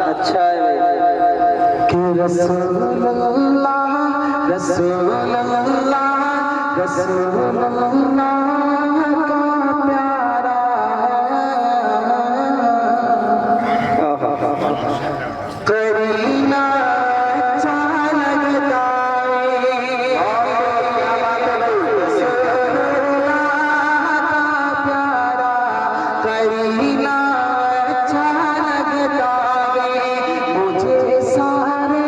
अच्छा है भाई कि रसूलुल्लाह रसूलुल्लाह रसूलुल्लाह का प्यारा करीना अच्छा लगता है। रसूलुल्लाह का प्यारा करीना अच्छा लगता है। मुझे सारे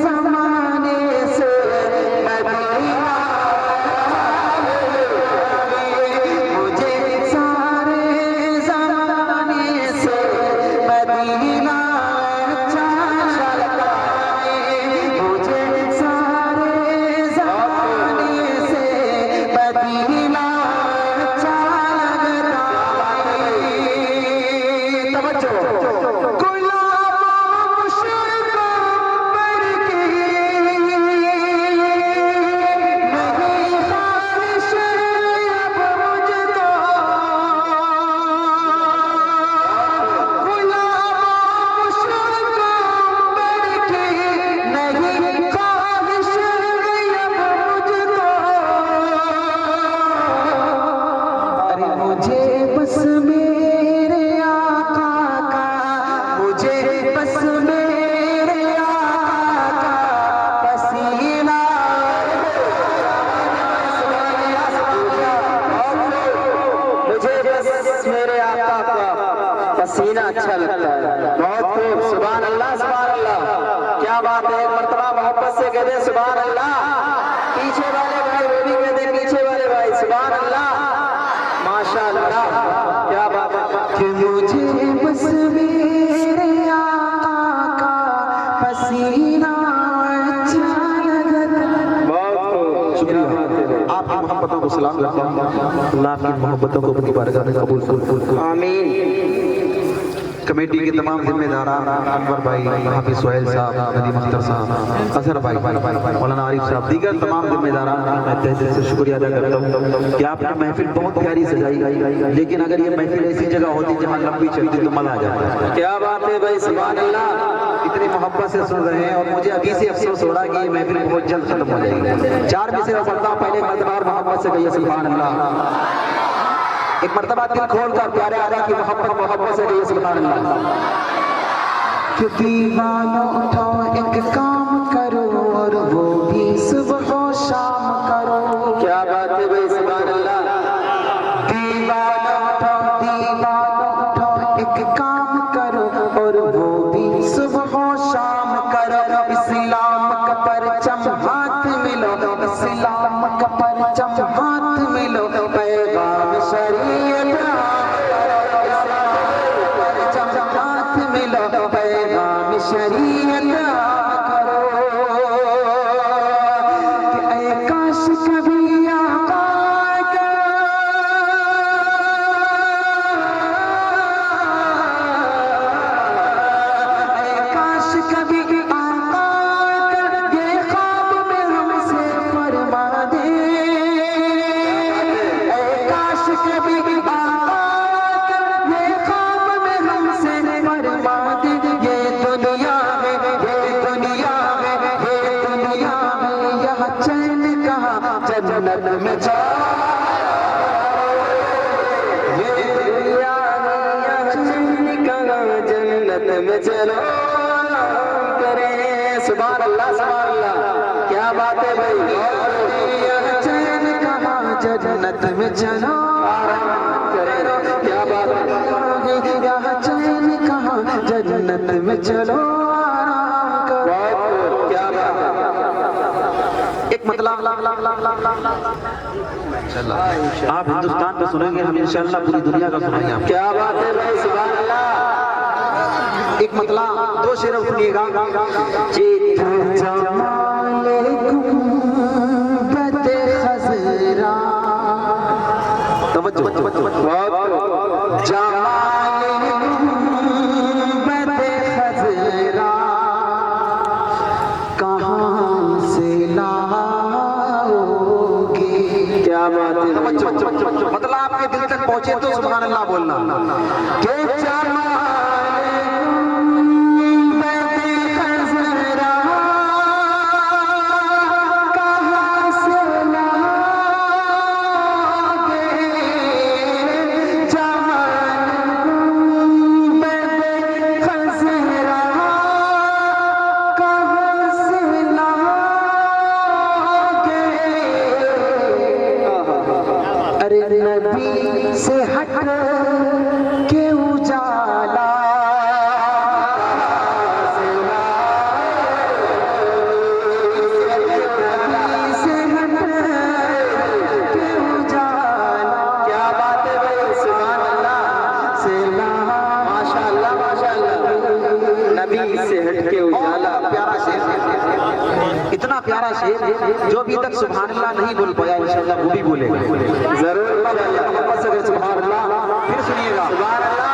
ज़माने से मदीना, मुझे सारे ज़माने से मदीना अच्छा लगता है। मुझे सारे ज़माने से मदीना अच्छा लगता है। तवज्जो बस मेरे आका का, मुझे बस मेरे आका का पसीना, मुझे बस मेरे आका का पसीना अच्छा लगता है। बहुत खूब, सुभान अल्लाह सुभान अल्लाह। क्या बात है, एक मर्तबा मोहब्बत से कह दे सुभान अल्लाह। पीछे वाले भाई वो भी कह दे, पीछे वाले भाई सुभान अल्लाह, माशाअल्लाह। क्या बात है कि मुझे बस मेरे आका का पसीना अच्छा लगता। बहुत शुक्रिया, आपकी मोहब्बतों को सलाम करता हूँ। अल्लाह आपकी मोहब्बतों को अपनी बारगाह में कबूल फरमाए, आमीन। कमेटी के तमाम जिम्मेदार अनवर भाई, हाफिज सुहेल साहब, नदीम अख्तर साहब, अजहर भाई, मौलाना आरिफ साहब, दीगर तमाम जिम्मेदार, मैं तहे दिल से शुक्रिया अदा करता हूँ कि आपने महफिल बहुत प्यारी सजाई। लेकिन अगर ये महफिल ऐसी जगह होती जहाँ लंबी चलती तो मजा आ जाता। क्या बात है भाई, सुभान अल्लाह। इतनी मोहब्बत से सुन रहे हैं और मुझे अभी से अफसोस हो रहा है कि ये महफिल बहुत जल्द खत्म हो जाएगी। 4 बजे से पढ़ता हूँ, पहले मरतबा मोहब्बत से कहिए सुभान अल्लाह। एक मर्तबा दिल खोल कर प्यारे आला की मोहब्बत से कहिए सुभान अल्लाह। कि दीवाना उठाओ एक काम करो और वो भी सुबह शाम करो। क्या बात है भाई, सुभान अल्लाह। दीवाना उठाओ एक काम करो और वो भी सुबह शाम करो। इस्लाम का परचम हाथ मिलो, इस्लाम का परचम हाथ मिलो, पैगाम शरीयत हाथ मिलो, पैगाम शरीयत करो। कि ऐ काश कभी आका का, ऐ काश कभी आका का ये ख्वाब में हमसे फरमा दे। ऐ काश कभी आका का ये ख्वाब में हमसे फरमा दे। ये दुनिया में यह चैन कहाँ जन्नत में जाओ। ये दुनिया में यह चैन कहाँ जन्नत में चलो करे। सुभान अल्लाह सुभान अल्लाह। क्या बात है भाई, यह चैन कहाँ जन्नत में चलो करे। क्या बात है, यह चैन कहाँ जन्नत में चलो आराम करो। क्या बात है, एक मतलब आप हिंदुस्तान पे सुनेंगे, हम इंशाअल्लाह पूरी दुनिया का सुनाएंगे आप। क्या बात है भाई, सुभान अल्लाह। एक मतलब 2 शेर सुनिएगा। तवज्जो, जमाल है। मतलब आपके दिल तक पहुंचे तो सुभान अल्लाह बोलना। नबी से हट के उजाला से हट के उजाला। क्या बात है भाई, सुभान अल्लाह से माशाअल्लाह माशाअल्लाह। नबी से हट के उजाला, प्यारा शेर, इतना प्यारा शेर जो अभी तक सुभान अल्लाह नहीं बोल पाया, इंशाअल्लाह वो भी बोलेगा जरूर। सुभान अल्लाह, फिर सुनिएगा सुभान अल्लाह।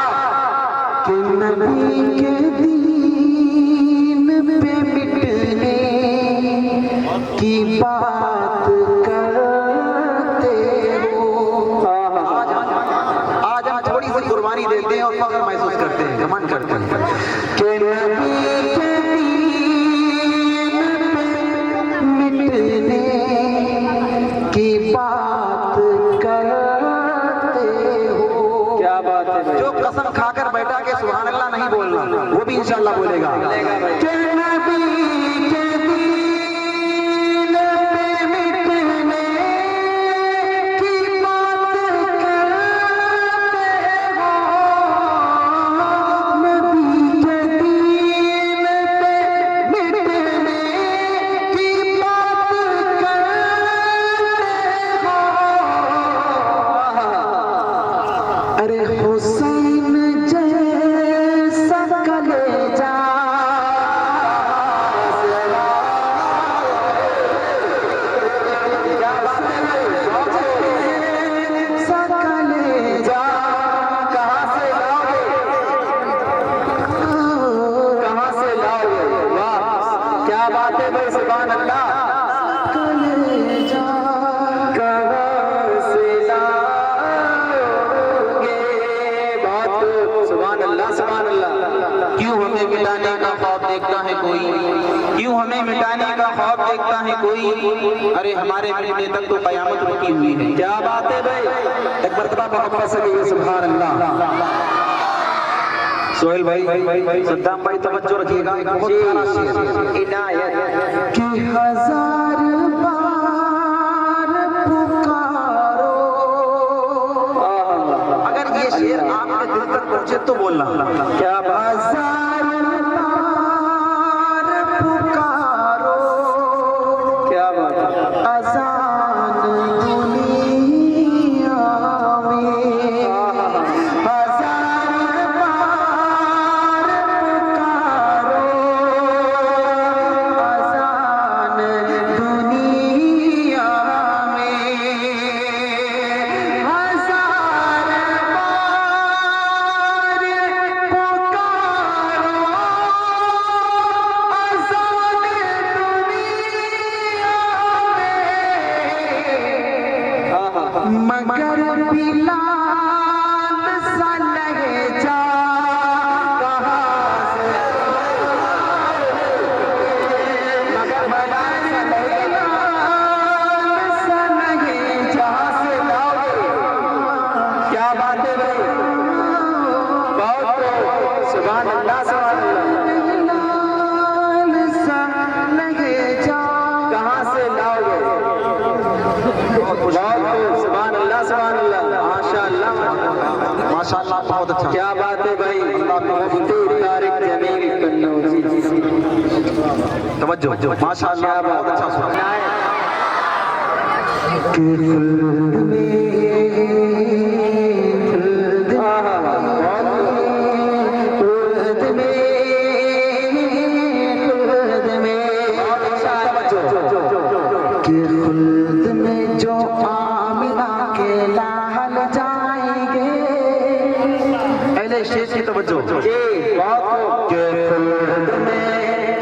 कि नबी के दीन पे मिटने की बात करते हो। आज हम थोड़ी सी कुर्बानी देते हैं और फख्र महसूस करते हैं, घमंड करते हैं कि नबी के दीन पे मिटने की बात करते हो। क्या बात है भाई, जो कसम खाकर बैठा के सुभान अल्लाह नहीं बोलना, वो भी इंशाअल्लाह बोलेगा। कि नबी के दीन पे मिटने की बात करते हो। नबी के दीन पे मिटने की बात करते हो। अरे हुसैन जैसा कलेजा कलेजा कहाँ से लाओगे? वाह क्या बात है भाई, सुभान अल्लाह। कलेजा कहाँ से लाओगे? बहुत सुभान अल्लाह सुभान अल्लाह। क्यों हमें मिटाने का ख्वाब देखता है कोई, क्यों हमें मिटाने का ख्वाब देखता है कोई। अरे हमारे मिटने तक तो कयामत रुकी हुई है। क्या बात है भाई, एक मरतबा मोहब्बत से कहिए सुभान अल्लाह। सोहेल भाई, सद्दाम भाई तवज्जो रखिएगा, एक बहुत प्यारा शेर। इनायत कि हजार बार पुकारो। अगर ये शेर आपके दिल तक पहुंचे तो बोलना। क्या बात, हजार बार पुकारो, क्या बात है। अजान दुनिया में। हजार बार पुकारो, अजान दुनिया में। हजार बार पुकारो, अजान दुनिया में। मगर बिलाल सा लहजा कहाँ से, मगर बिलाल सा लहजा से लाओगे? क्या बात है भाई, बहुत सुभान अल्लाह सुभान अल्लाह। बिलाल सा लहजा। कहाँ से लाओगे? बहुत सुभान अल्लाह सुभान अल्लाह, माशाअल्लाह माशाअल्लाह, बहुत अच्छा। क्या बात है भाई। मुफ्ती तारिक जमील कन्नौजी, तवज्जो, माशाअल्लाह, बहुत अच्छा सुना। खुल्द में जो आमिना के लाल जाएंगे। पहले शेर की तवज्जो। के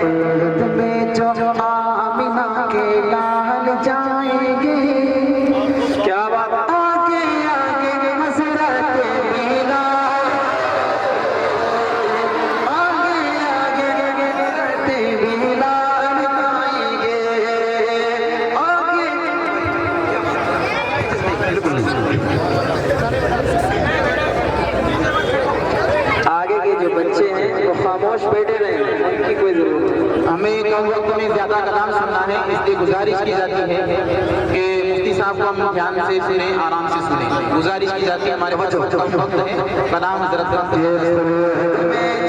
खुल्द में जो आमिना के लाल जाएंगे। क्या बात है। बिल्कुल नहीं। आगे के जो बच्चे हैं वो खामोश बैठे रहे, उनकी कोई जरूरत नहीं। हमें कम वक्त में ज्यादा कलाम सुनना है, इसलिए गुजारिश की जाती है कि मुफ्ती साहब को हम ध्यान से सुने, आराम से सुने। गुजारिश की जाती है, हमारे पास कम वक्त है, कलाम हजरत में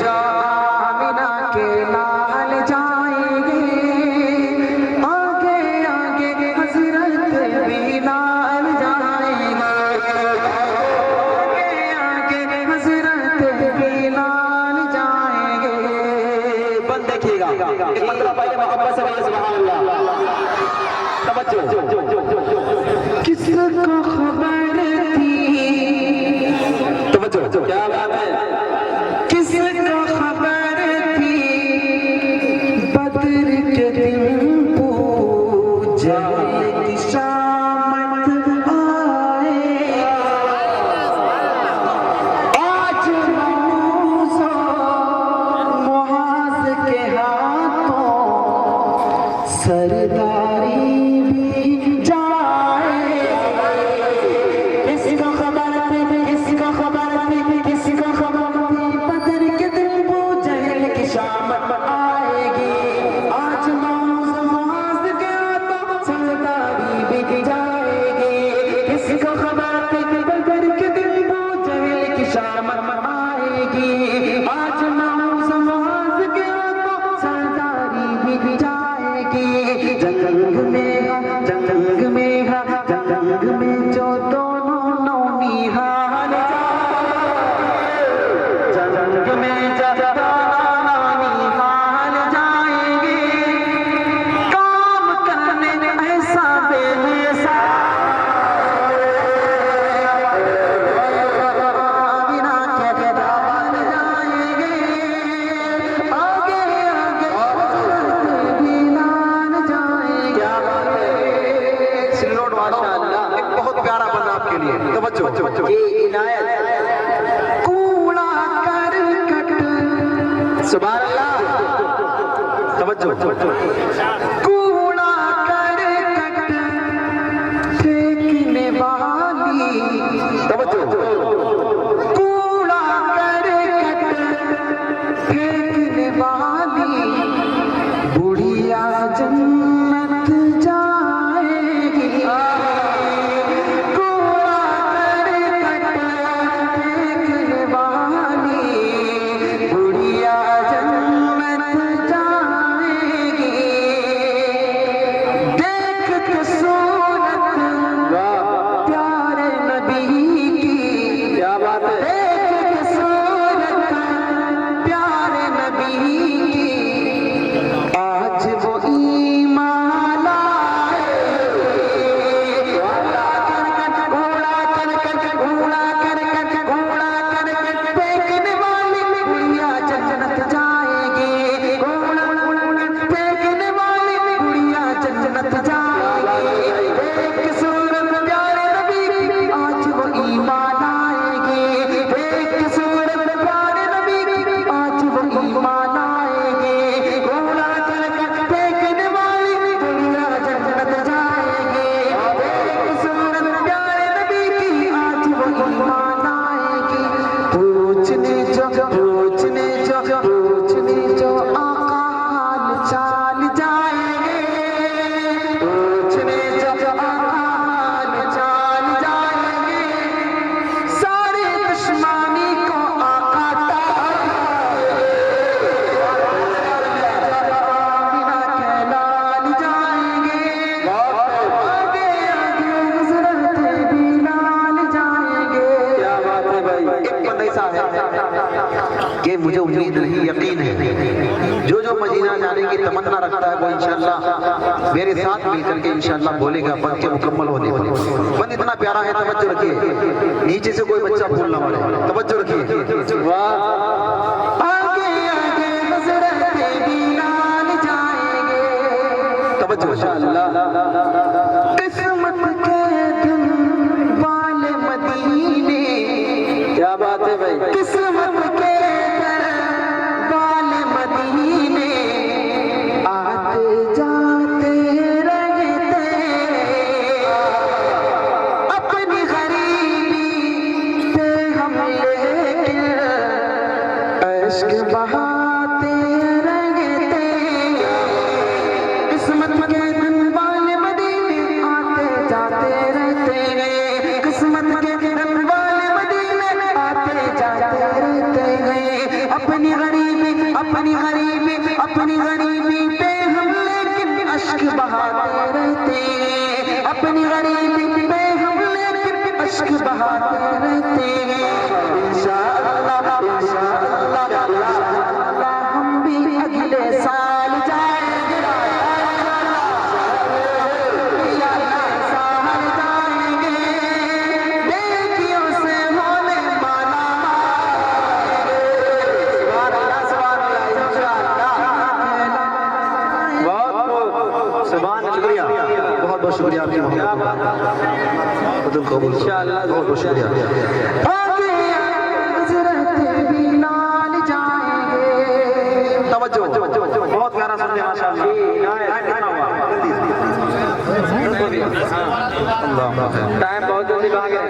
जा आमिना के नाल जाएंगे, आगे आगे हजरत भी नाल जाएंगे, आगे आगे हजरत भी नाल जाएंगे। बंद देखिएगा, एक मतलब पहले मोहब्बत से बोलिए सुभान अल्लाह। तवज्जो, किसको खबर थी, तवज्जो, क्या बात है। किसको खबर थी, बद्र के दिन पूजा की शामत आए, आज मौसो मुआज के हाथों सरदारी भी जाए। किसको खबर थी, किसको खबर थी, किसको खबर थी, बद्र के दिन पूजा की शामत आएगी, आज मौसो मुआज के हाथों सरदारी भी जाएगी। किसको खबर थी, बद्र के दिन पूजा की शामत आएगी, आज मौसो मुआज के हाथों सरदारी भी जाएगी। जंग में जो दोनों नौनिहाल जंग में जो नौनिहाल जाएंगे, काम करने ऐसा बेमिसा बिना के दाल जाएंगे, आगे आगे भी लाल जाएंगे। क्या बात है, सिल्लोड माशाअल्लाह, एक बहुत प्यारा बंदा आपके लिए। तवज्जो, ये इनायत, कूड़ा करकट, सुभान अल्लाह। तवज्जो, कूड़ा करकट फेंकने वाली, तवज्जो, कूड़ा करकट फेंकने वाली बुढ़िया जन्नत जाएगी। कूड़ा करकट फेंकने वाली बुढ़िया जन्नत जाएगी। देख के सूरत प्यारे नबी की, क्या बात है। देख के सूरत प्यारे नबी की, आज वो ईमान लाए। घोड़ा करकट फेंकने वाली बुढ़िया जन्नत जाएगी, घोड़ा फेंकने वाली बुढ़िया जन्नत जाएगी। देख सूरत प्यारे नबी की, आज वो ईमान आएगी। देख सूरत प्यारे नबी की, आज वो ईमान आएगी। घोड़ा करकट फेंकने वाली बुढ़िया जन्नत जाएगी। देख सूरत प्यारे नबी की, आज वो ईमान आएगी। पूछने जो आका हाल चाल जाएंगे, पूछने जो आका हाल चाल जाएंगे, सारी दुश्मनी को आका बिना कहलाल जाएंगे, आगे आगे हजरत भी लाल जाएंगे। क्या बात है भाई। एक बंदा ऐसा है कि मुझे उम्मीद नहीं, यकीन है, जो मदीना जाने की तमन्ना रखता है वो इंशाअल्लाह मेरे साथ मिलकर के इंशाअल्लाह बोलेगा बन के मुकम्मल होने वाले। बंद इतना प्यारा है, तवज्जो रखिए, नीचे से कोई बच्चा भूल ना पड़े, तवज्जो रखिए। वाह, आगे आगे हजरत भी लाल जाएंगे, तवज्जो माशाअल्लाह। किस्मत के दिन वाले मदीने, क्या बात है भाई। किस्मत के दर वाले मदीने, आते जाते रहते अपनी अपनी गरीबी पे हम लेकिन अश्क बहाते रहते, अपनी गरीबी पे हम लेकिन अश्क बहाते रहते। इंशाअल्लाह हम भी अगले साल जाएंगे, नेकियों से होने माला शुक्रिया, बहुत बहुत शुक्रिया आपकी इंशाअल्लाह, बहुत बहुत शुक्रिया। तवज्जो, बहुत प्यारा सुनने माशाअल्लाह। टाइम बहुत जल्दी भाग गया।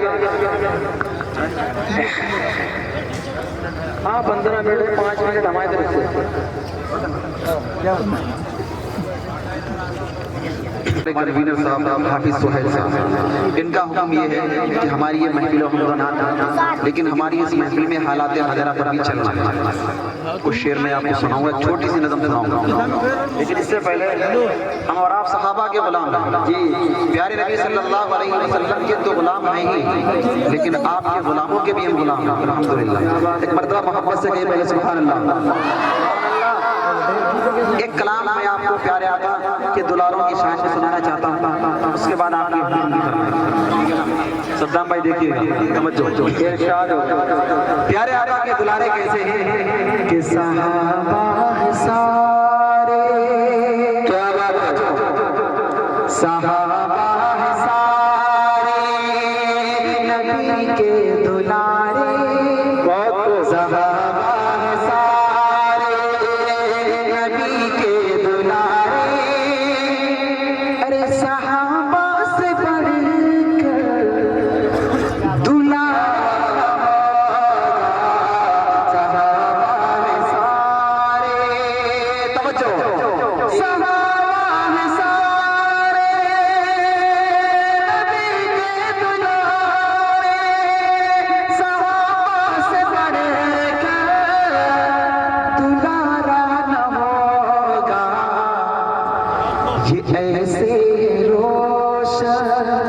हाँ 15 मिनट 5 मिनट हमारी तरफ से। कन्वीनर साहब हाफिज सुहेल साहब, इनका हुक्म ये है कि हमारी ये महफिल लेकिन हमारी इस महफिल में हालात हज़ारा पर भी चल रहा है। कुछ शेर में आपको सुनाऊंगा, छोटी सी नज़म सुनाऊंगा, लेकिन इससे पहले हम और आप सहाबा के गुलाम हैं जी। प्यारे नबी सल्लल्लाहु अलैहि वसल्लम के तो गुलाम हैं ही, लेकिन आपके गुलामों के भी हम गुलाम हैं अल्हम्दुलिल्लाह। एक मर्तबा मोहब्बत से कहिए पहले सुभान अल्लाह। एक कलाम मैं आपको प्यारे आका के दुलारों की शान में सुनाना चाहता हूँ, उसके बाद आपकी सद्दाम भाई देखिएगा, तवज्जो। इरशाद हो, प्यारे आका के दुलारे कैसे हैं कि सहाबा सारे, क्या बात है, सहाबा सारे नबी के दुलारे, बहुत सहाबा सारे नबी के दुलारे। अरे सहाबा से बढ़कर दुलारा सहाबा सारे, तवज्जो, सहाबा सारे नबी के दुलारे, सहाबा से बढ़कर दुलारा न होगा। ये ऐसे रोशन,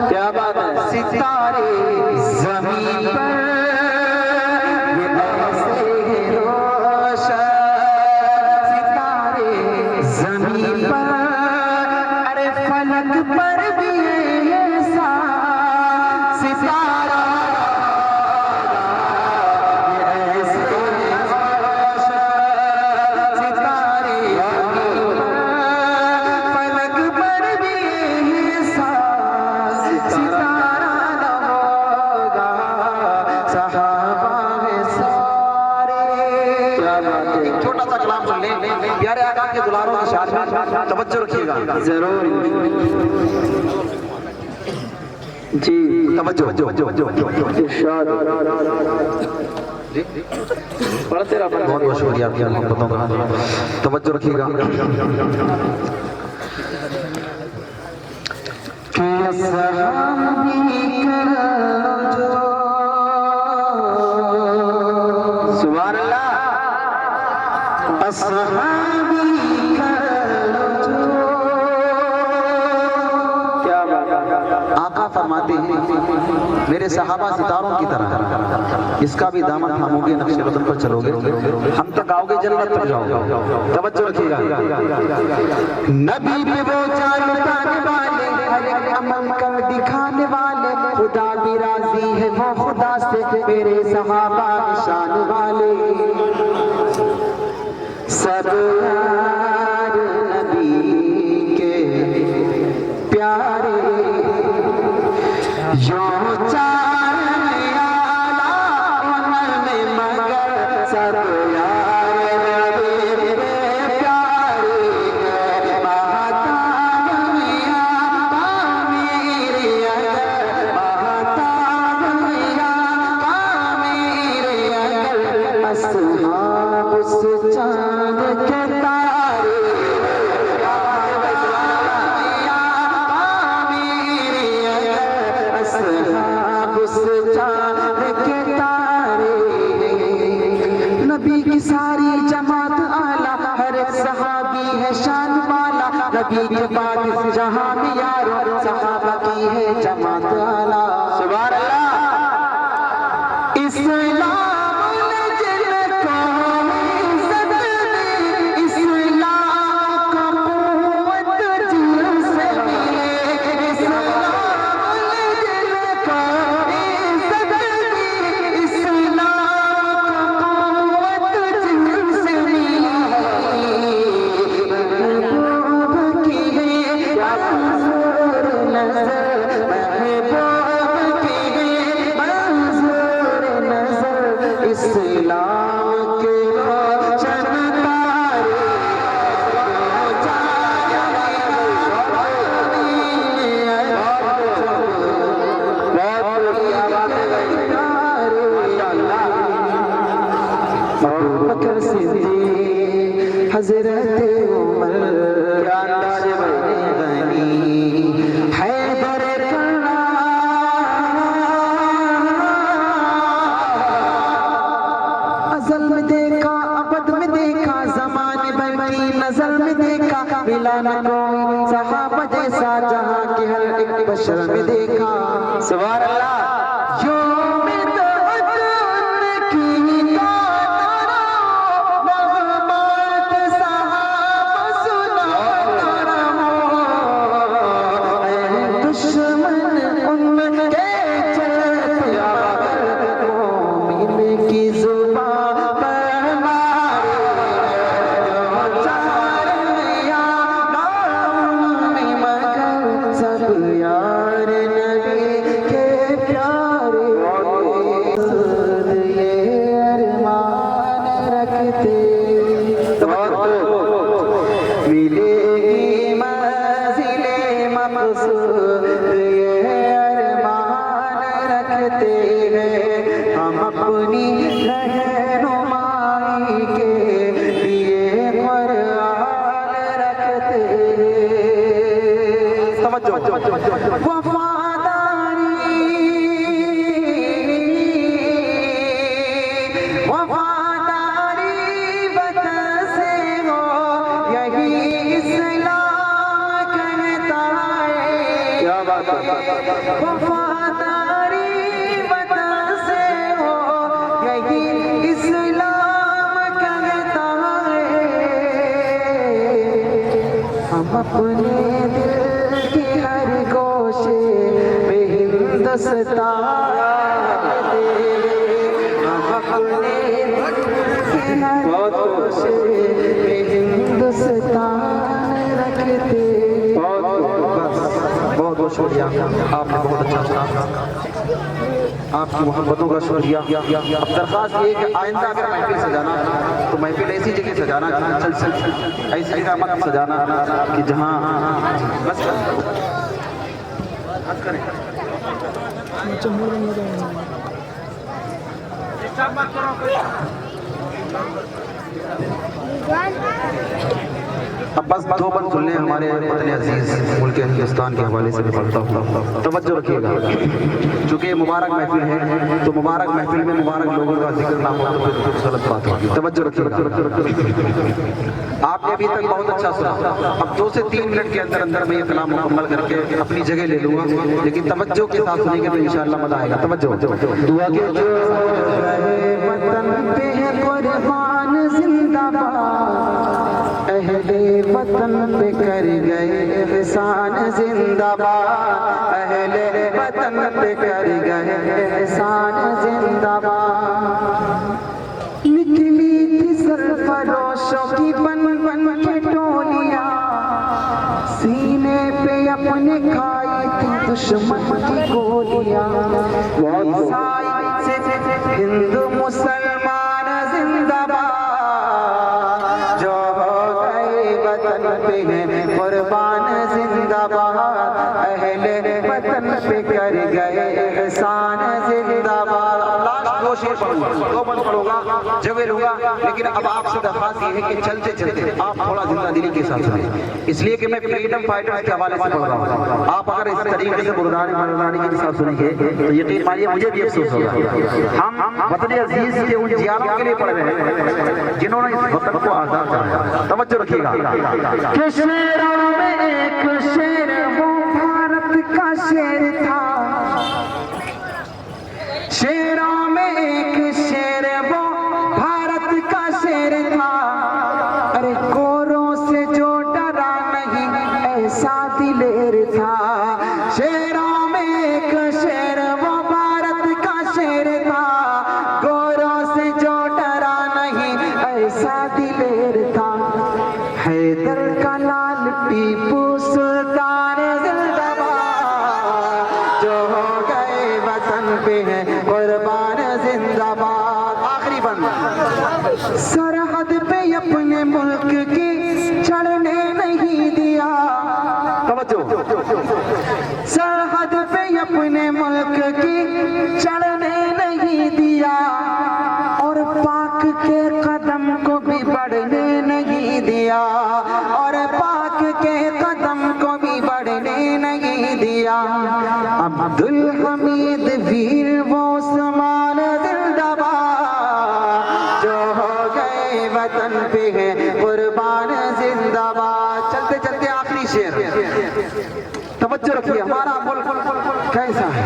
क्या बात है, सितारे ज़मीन पर, ये ऐसे रोशन सितारे ज़मीन पर, अरे फलक पर भी ऐसा सितारा, ये ऐसे रोशन सितारे फलक पर भी ऐसा सितारा न होगा। सहाबा है सारे। एक छोटा सा कलाम सुन लें प्यारे आका के दुलारों की शान में, तवज्जो रखिएगा जरूर जी, तवज्जो। इरशाद पढ़ते रहो, बहुत बहुत शुक्रिया आपकी मोहब्बतों का, तवज्जो रखिएगा। सुभान अल्लाह, असहाबी क्या बात। आका फरमाते हैं मेरे सहाबा सितारों की तरह, इसका भी दामन थामोगे, नक्शे कदम पर चलोगे, हम तक आओगे, जन्नत तक जाओगे। तवज्जो रखिएगा। नबी पे वो जान उतारने वाले, हर एक अमल कर दिखाने वाले, खुदा भी राजी है वो खुदा से, मेरे सहाबा शान वाले। सब यार नबी के प्यारे, यो चार आला उमर में मगर, सब यार नबी के प्यारे, महातामिया मेरी अगर, महातामिया मेरी अगर, असहाब उस चांद के तारे, मेरी अगर, असहाब नबी के बाद इस जहां में यारो सहाबा की है जमात आला। सुभान अल्लाह। इस्लाम ने जिनको इज्जत दी, इस्लाम को कुव्वत जिनसे मिले। इस्लाम ने जिनको इज्जत दी, इस्लाम को कुव्वत जिनसे मिले। महबूब की है मंजूर नजर, महबूब की है मंजूर नजर, इस्लाम के रोशन तारे बकर सिद्दीक हजरत उमर क्या अंदाज़ है भाई। गनी हैदर अज़ल में देखा, अबद में देखा, ज़माने भर की नज़र में देखा, मिला न कोई सहाबा जैसा जहां के हर एक बशर में देखा। सुभान अल्लाह। हम अपनी रहनुमाई के लिए ख्याल रखते हैं। वफादारी वतन से हो, यही इस्लाम कहता है। क्या बात है। वफादारी वतन से हो, यही इस्लाम कहता है। हम अपने दिल की हर गोशे में हिंदुस्तान दे, हम अपने दिल की हर गोशे में हिंदुस्तान रखते। बहुत बहुत शुक्रिया, आपने बहुत अच्छा काम, आपकी मोहब्बतों का शुक्रिया। अब दरख्वास्त ये कि आइंदा अगर महफिल सजाना तो महफिल ऐसी जगह सजाना जहाँ चल ऐसी जगह मत सजाना कि जहाँ बस करें। अब बस दो बंद सुन लें हमारे वतन अजीज मुल्क हिंदुस्तान के हवाले से निकलता हूँ, तवज्जो रखिएगा। चूँकि मुबारक महफिल है तो मुबारक महफिल में मुबारक लोगों का जिक्र ना हो तो फिर गलत बात होगी। तवज्जो रखिएगा। आपने अभी तक बहुत अच्छा सुना, अब 2 से 3 मिनट के अंदर अंदर मैं ये कलाम मुकम्मल करके अपनी जगह ले लूँगा, लेकिन तवज्जो के साथ सुनेंगे तो इंशाअल्लाह मज़ा आएगा। तवज्जो। दुआ के जो वतन पे है कुर्बान जिंदाबाद, अहले वतन पे कर गए एहसान जिंदाबाद, अहले वतन पे कर गए एहसान जिंदाबाद। निकली थी सरफरोशों की बन बन के टोलियां, सीने पे अपने खाई थी दुश्मन की गोलियां। ईसाई से हिंदू मुसलमान जिंदाबाद, जो हो गए वतन पे है कुर्बान जिंदाबाद, अहले वतन पे कर गए एहसान जिंदाबाद। लास्ट 2 शेर पढ़ूंगा, 2 बंद पढ़ूंगा, जगह लूंगा, लेकिन अब आपसे दरख्वास्त ये है कि चलते चलते आप थोड़ा जिंदा दिली के साथ सुनिए, इसलिए कि मैं फ्रीडम फाइटर्स के हवाले से पढ़ रहा हूँ। आप अगर इस तरीके से बुरदानी मर्दानी के साथ सुनेंगे तो यकीन मानिए मुझे भी अफसोस होगा। हम वतन अजीज के उन जियारों के लिए पढ़ रहे हैं जिन्होंने इस वतन को आजाद कराया। तवज्जो रखिएगा कि शेरों में एक शेर वो भारत का शेर था, शेरों में एक शेर वो भारत का शेर था। अरे गोरों से जो डरा नहीं ऐसा दिलेर था। शेरों में एक शेर वो भारत का शेर था, गोरों से जो डरा नहीं ऐसा दिलेर था। हैदर का लाल टीपू सुल्तान जिंदाबाद, जो हो गए वतन पे है कुर्बान जिंदाबाद। आखिरी बंद। सरहद पे अपने मुल्क की चढ़ने नहीं दिया, सरहद पे अपने मुल्क की चढ़ने नहीं दिया, और पाक के कदम को भी बढ़ने नहीं दिया, और पाक के कदम को भी बढ़ने नहीं दिया। अब्दुल हमीद वीर वो उस्मान जिंदाबाद, जो हो गए वतन पे है कुर्बान जिंदाबाद। चलते चलते आखिरी शेर, तवज्जो रखिए हमारा मुल्क कैसा है।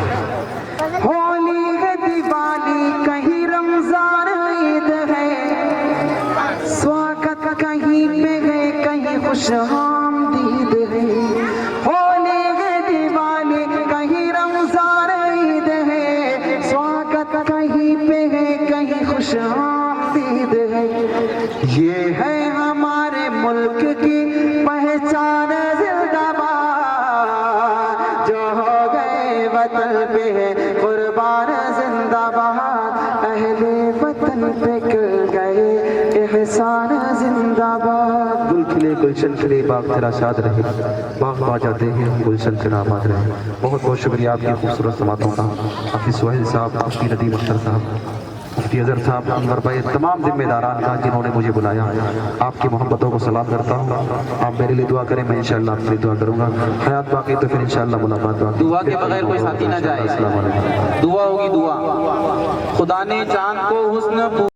होली है दिवाली कहीं रमजान ईद है, स्वागत कहीं पे है कहीं खुश आमदीद है। होली है दिवाली कहीं रमजान ईद है, स्वागत कहीं पे है कहीं खुश आमदीद है। ये है हमारे मुल्क की पहचान जिंदाबाद, जो हो गए वतन पे है कुर्बान जिंदाबाद। अहले वतन पे कर गए एहसान जिंदाबाद। गुल खिले गुलशन खिले बाग तेरा शाद रहे, बाग बाजाते हैं गुलशन तेरा आबाद रहे। बहुत बहुत शुक्रिया आपकी खूबसूरत समातों का। हाफिज सुहेल साहब, मुफ्ती नदीम अख्तर साहब, मुफ्ती अजहर साहब, अनवर भाई, तमाम जिम्मेदारान का जिन्होंने मुझे बुलाया, आपकी मोहब्बतों को सलाम करता हूँ। आप मेरे लिए दुआ करें, मैं इंशाअल्लाह आपके लिए दुआ करूँगा। हयात बाकी तो फिर इंशाअल्लाह मुलाकात होगी। दुआ के बगैर कोई साथी ना जाए, दुआ होगी दुआ। खुदा ने चांद को हुस्न